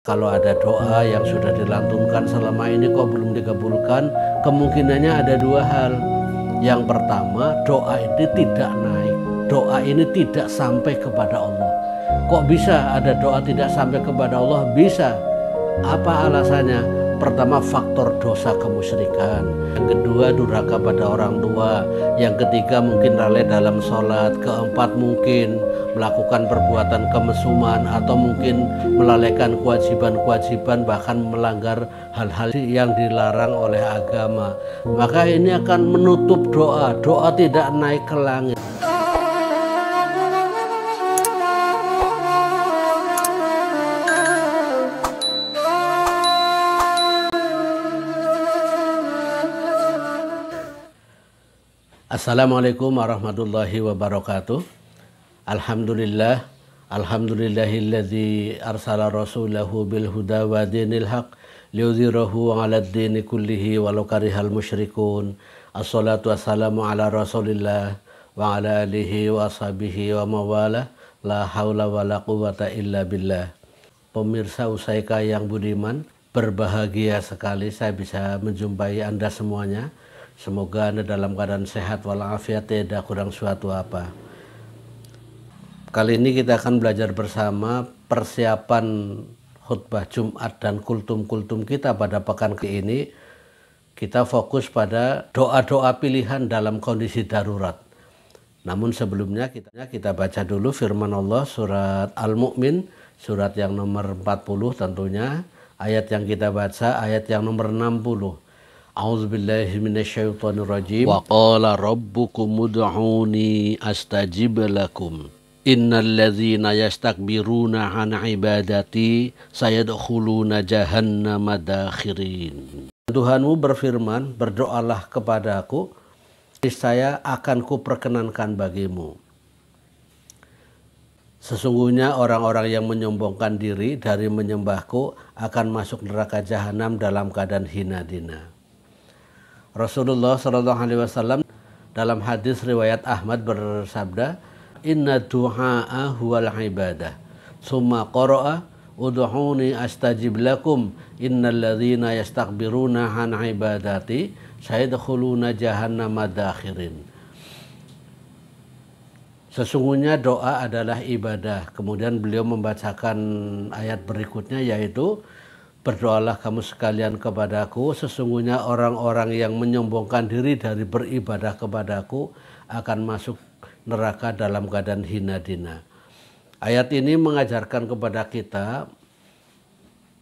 Kalau ada doa yang sudah dilantunkan selama ini kok belum dikabulkan, kemungkinannya ada dua hal. Yang pertama, doa ini tidak naik, doa ini tidak sampai kepada Allah. Kok bisa ada doa tidak sampai kepada Allah? Bisa. Apa alasannya? Pertama, faktor dosa kemusyrikan. Yang kedua, durhaka pada orang tua. Yang ketiga, mungkin lalai dalam sholat. Keempat, mungkin melakukan perbuatan kemesuman atau mungkin melalaikan kewajiban-kewajiban, bahkan melanggar hal-hal yang dilarang oleh agama. Maka ini akan menutup doa. Doa tidak naik ke langit. Assalamualaikum warahmatullahi wabarakatuh. Alhamdulillah, alhamdulillahilladzi arsala rasulahu bil huda wa dinil haq liyudhhirahu 'alad dini kullihi walau karihal musyrikun. Assalatu wassalamu ala Rasulillah wa ala alihi wa sahbihi wa mawalah. La haula wa la quwata illa billah. Pemirsa Usaika yang budiman, berbahagia sekali saya bisa menjumpai Anda semuanya. Semoga Anda dalam keadaan sehat walafiat, tidak kurang suatu apa. Kali ini kita akan belajar bersama persiapan khutbah Jumat dan kultum-kultum kita pada pekan ini. Kita fokus pada doa-doa pilihan dalam kondisi darurat. Namun sebelumnya kita baca dulu firman Allah surat Al-Mu'min, surat yang nomor 40 tentunya. Ayat yang kita baca ayat yang nomor 60. A'udzubillahi minasyaitonirrajim. Wa qala rabbukum ud'uni astajib lakum. Innal ladzina yastakbiruna an ibadati sayadkhuluna jahannama dakhirin. Tuhanmu berfirman, berdoalah kepadaku, saya akan kuperkenankan bagimu. Sesungguhnya orang-orang yang menyombongkan diri dari menyembahku akan masuk neraka jahanam dalam keadaan hina dina. Rasulullah SAW dalam hadis riwayat Ahmad bersabda, Inna du'a'a huwal ibadah. Summa qara'a ud'uni astajib lakum. Innal ladzina yastakbiruna an ibadati sayadkhuluna jahannama dakhirin. Sesungguhnya doa adalah ibadah. Kemudian beliau membacakan ayat berikutnya, yaitu berdoalah kamu sekalian kepadaku, sesungguhnya orang-orang yang menyombongkan diri dari beribadah kepadaku akan masuk neraka dalam keadaan hina dina. Ayat ini mengajarkan kepada kita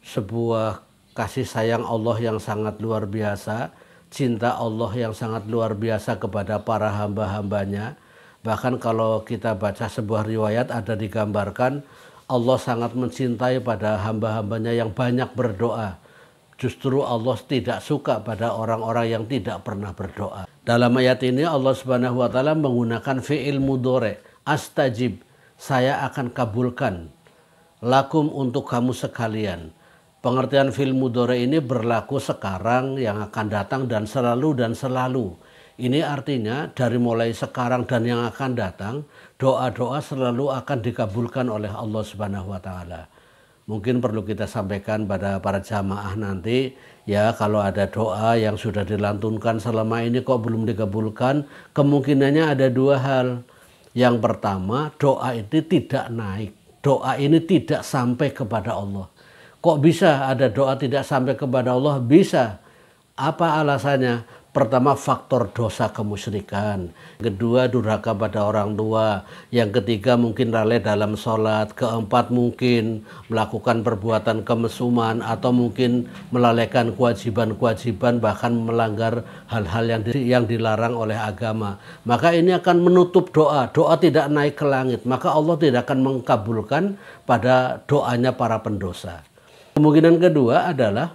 sebuah kasih sayang Allah yang sangat luar biasa, cinta Allah yang sangat luar biasa kepada para hamba-hambanya. Bahkan kalau kita baca sebuah riwayat ada digambarkan Allah sangat mencintai pada hamba-hambanya yang banyak berdoa. Justru Allah tidak suka pada orang-orang yang tidak pernah berdoa. Dalam ayat ini Allah Subhanahu wa taala menggunakan fi'il mudhari, astajib, saya akan kabulkan. Lakum, untuk kamu sekalian. Pengertian fi'il mudhari ini berlaku sekarang, yang akan datang, dan selalu. Ini artinya dari mulai sekarang dan yang akan datang, doa-doa selalu akan dikabulkan oleh Allah Subhanahu wa taala. Mungkin perlu kita sampaikan pada para jamaah nanti, ya, kalau ada doa yang sudah dilantunkan selama ini kok belum dikabulkan, kemungkinannya ada dua hal. Yang pertama, doa itu tidak naik, doa ini tidak sampai kepada Allah. Kok bisa ada doa tidak sampai kepada Allah? Bisa. Apa alasannya? Pertama, faktor dosa kemusyrikan. Kedua, durhaka pada orang tua. Yang ketiga, mungkin lalai dalam sholat. Keempat, mungkin melakukan perbuatan kemesuman atau mungkin melalaikan kewajiban-kewajiban, bahkan melanggar hal-hal yang dilarang oleh agama. Maka ini akan menutup doa. Doa tidak naik ke langit. Maka Allah tidak akan mengkabulkan pada doanya para pendosa. Kemungkinan kedua adalah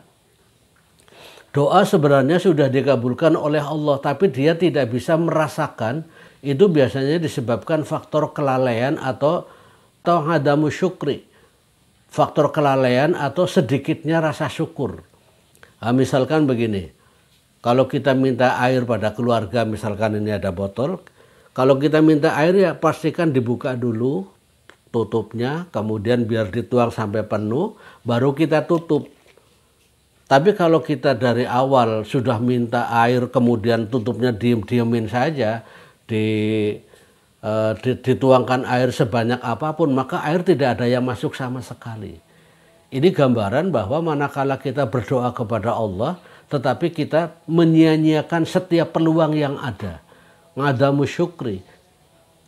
doa sebenarnya sudah dikabulkan oleh Allah, tapi dia tidak bisa merasakan. Itu biasanya disebabkan faktor kelalaian atau adamu syukri. Faktor kelalaian atau sedikitnya rasa syukur. Nah, misalkan begini, kalau kita minta air pada keluarga, misalkan ini ada botol, kalau kita minta air ya pastikan dibuka dulu tutupnya, kemudian biar dituang sampai penuh, baru kita tutup. Tapi kalau kita dari awal sudah minta air, kemudian tutupnya diem-diemin saja, dituangkan air sebanyak apapun, maka air tidak ada yang masuk sama sekali. Ini gambaran bahwa manakala kita berdoa kepada Allah, tetapi kita menyia-nyiakan setiap peluang yang ada. Ngadamu syukri.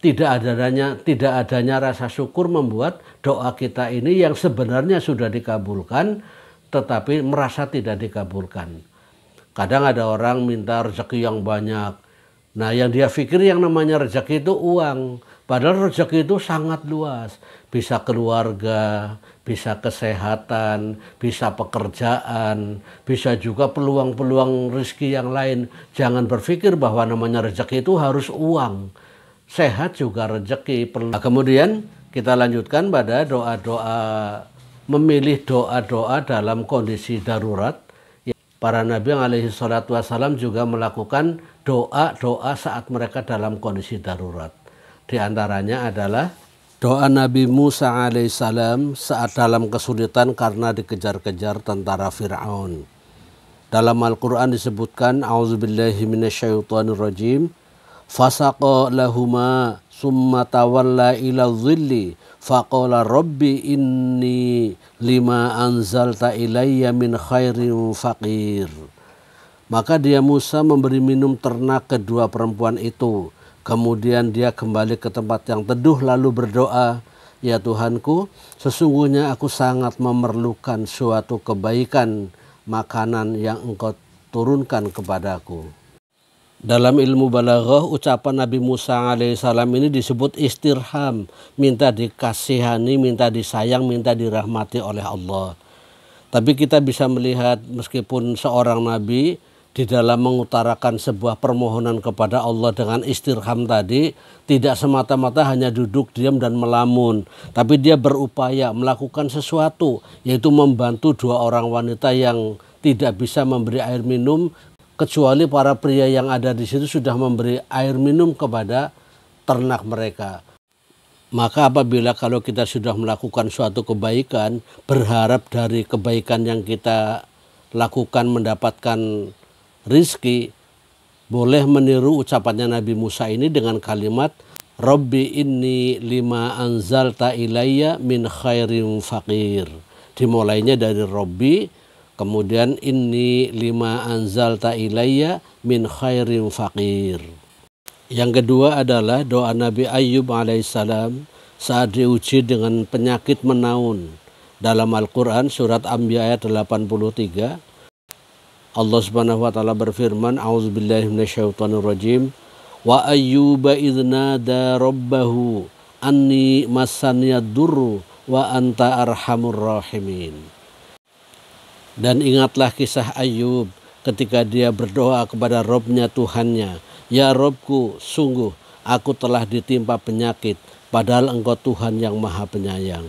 Tidak adanya rasa syukur membuat doa kita ini yang sebenarnya sudah dikabulkan, tetapi merasa tidak dikabulkan. Kadang ada orang minta rezeki yang banyak. Nah, yang dia pikir yang namanya rezeki itu uang. Padahal rezeki itu sangat luas. Bisa keluarga, bisa kesehatan, bisa pekerjaan, bisa juga peluang-peluang rezeki yang lain. Jangan berpikir bahwa namanya rezeki itu harus uang. Sehat juga rezeki. Nah, kemudian kita lanjutkan pada doa-doa, memilih doa-doa dalam kondisi darurat. Para nabi alaihi salatu wassalam juga melakukan doa-doa saat mereka dalam kondisi darurat. Di antaranya adalah doa Nabi Musa alaihissalam saat dalam kesulitan karena dikejar-kejar tentara Fir'aun. Dalam Al-Quran disebutkan, A'udzubillahi minasyaitonirrajim, fasaqa lahuma summa tawalla ila dhilli faqala rabbi inni lima anzalta ilayya min khairin faqir. Maka dia Musa memberi minum ternak kedua perempuan itu. Kemudian dia kembali ke tempat yang teduh lalu berdoa, ya Tuhanku, sesungguhnya aku sangat memerlukan suatu kebaikan makanan yang Engkau turunkan kepadaku. Dalam ilmu balaghah, ucapan Nabi Musa alaihissalam ini disebut istirham, minta dikasihani, minta disayang, minta dirahmati oleh Allah. Tapi kita bisa melihat meskipun seorang nabi di dalam mengutarakan sebuah permohonan kepada Allah dengan istirham tadi, tidak semata-mata hanya duduk diam dan melamun, tapi dia berupaya melakukan sesuatu, yaitu membantu dua orang wanita yang tidak bisa memberi air minum, kecuali para pria yang ada di situ sudah memberi air minum kepada ternak mereka. Maka apabila kalau kita sudah melakukan suatu kebaikan, berharap dari kebaikan yang kita lakukan mendapatkan rizki, boleh meniru ucapannya Nabi Musa ini dengan kalimat Rabbi inni lima anzalta ilayya min khairin faqir. Dimulainya dari Rabbi, kemudian inni lima anzalta ilayya min khairin faqir. Yang kedua adalah doa Nabi Ayyub alaihissalam saat diuji dengan penyakit menaun. Dalam Al-Quran surat Anbiya ayat 83, Allah Subhanahu wa taala berfirman, A'udzubillahi minasyaitonirrajim, wa ayyuba idznada rabbahu anni massaniyad durru wa anta arhamur rahimin. Dan ingatlah kisah Ayyub ketika dia berdoa kepada Robnya Tuhannya, ya Robku, sungguh aku telah ditimpa penyakit, padahal Engkau Tuhan yang Maha Penyayang.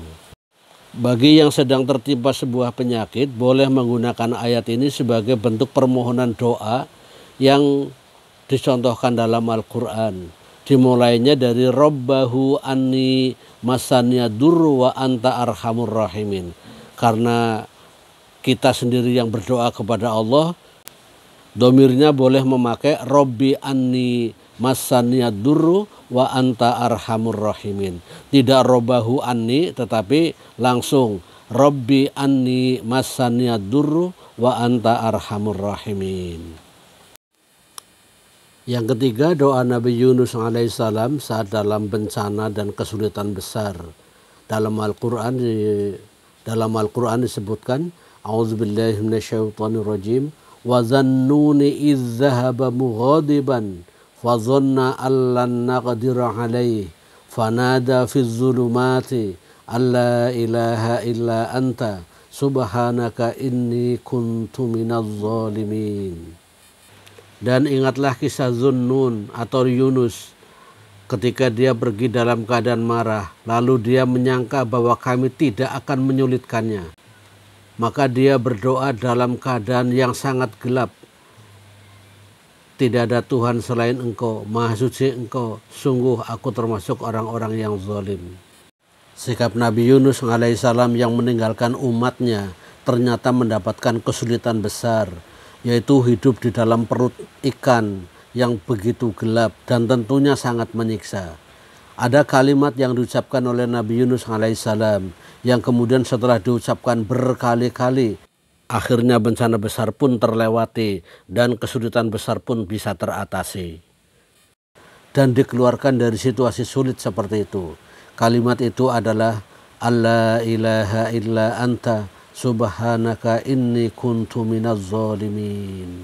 Bagi yang sedang tertimpa sebuah penyakit, boleh menggunakan ayat ini sebagai bentuk permohonan doa yang dicontohkan dalam Al-Quran. Dimulainya dari Rabbahu anni masaniya durru wa anta arhamur rahimin. Karena kita sendiri yang berdoa kepada Allah, domirnya boleh memakai Rabbi anni masaniya durru wa anta arhamur rahimin. Tidak Rabbahu anni, tetapi langsung Rabbi anni masaniya durru wa anta arhamur rahimin. Yang ketiga, doa Nabi Yunus alaihissalam saat dalam bencana dan kesulitan besar. Dalam Al-Quran disebutkan, A'udzubillahi minasyaitonirrajim, wa zannuni idz dzahaba mughadiban fa dhanna allan naqdira alaihi fanada fi dzulumati alla ilaha illa anta subhanaka inni kuntu minadz zalimin. Dan ingatlah kisah Zunnun atau Yunus ketika dia pergi dalam keadaan marah, lalu dia menyangka bahwa kami tidak akan menyulitkannya. Maka dia berdoa dalam keadaan yang sangat gelap. Tidak ada Tuhan selain Engkau, Maha Suci Engkau, sungguh aku termasuk orang-orang yang zalim. Sikap Nabi Yunus alaihissalam yang meninggalkan umatnya ternyata mendapatkan kesulitan besar, yaitu hidup di dalam perut ikan yang begitu gelap dan tentunya sangat menyiksa. Ada kalimat yang diucapkan oleh Nabi Yunus alaihissalam yang kemudian setelah diucapkan berkali-kali, akhirnya bencana besar pun terlewati dan kesulitan besar pun bisa teratasi dan dikeluarkan dari situasi sulit seperti itu. Kalimat itu adalah alla ilaha illa anta subhanaka inni kuntu minaz zalimin.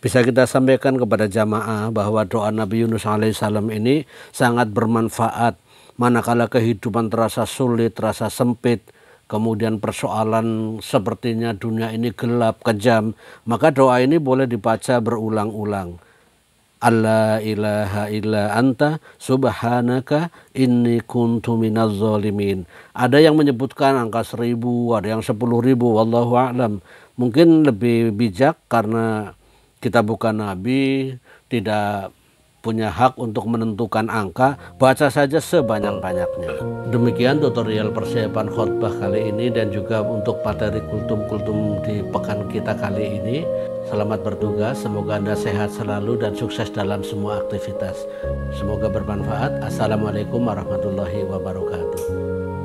Bisa kita sampaikan kepada jamaah bahwa doa Nabi Yunus alaihissalam ini sangat bermanfaat manakala kehidupan terasa sulit, terasa sempit, kemudian persoalan sepertinya dunia ini gelap, kejam, maka doa ini boleh dibaca berulang-ulang. Alla ilaha illa anta subhanaka inni kuntu minaz zalimin. Ada yang menyebutkan angka 1000, ada yang 10.000, wallahu a'lam. Mungkin lebih bijak karena kita bukan nabi, tidak punya hak untuk menentukan angka, baca saja sebanyak-banyaknya. Demikian tutorial persiapan khutbah kali ini dan juga untuk materi kultum-kultum di pekan kita kali ini. Selamat bertugas, semoga Anda sehat selalu dan sukses dalam semua aktivitas. Semoga bermanfaat. Assalamualaikum warahmatullahi wabarakatuh.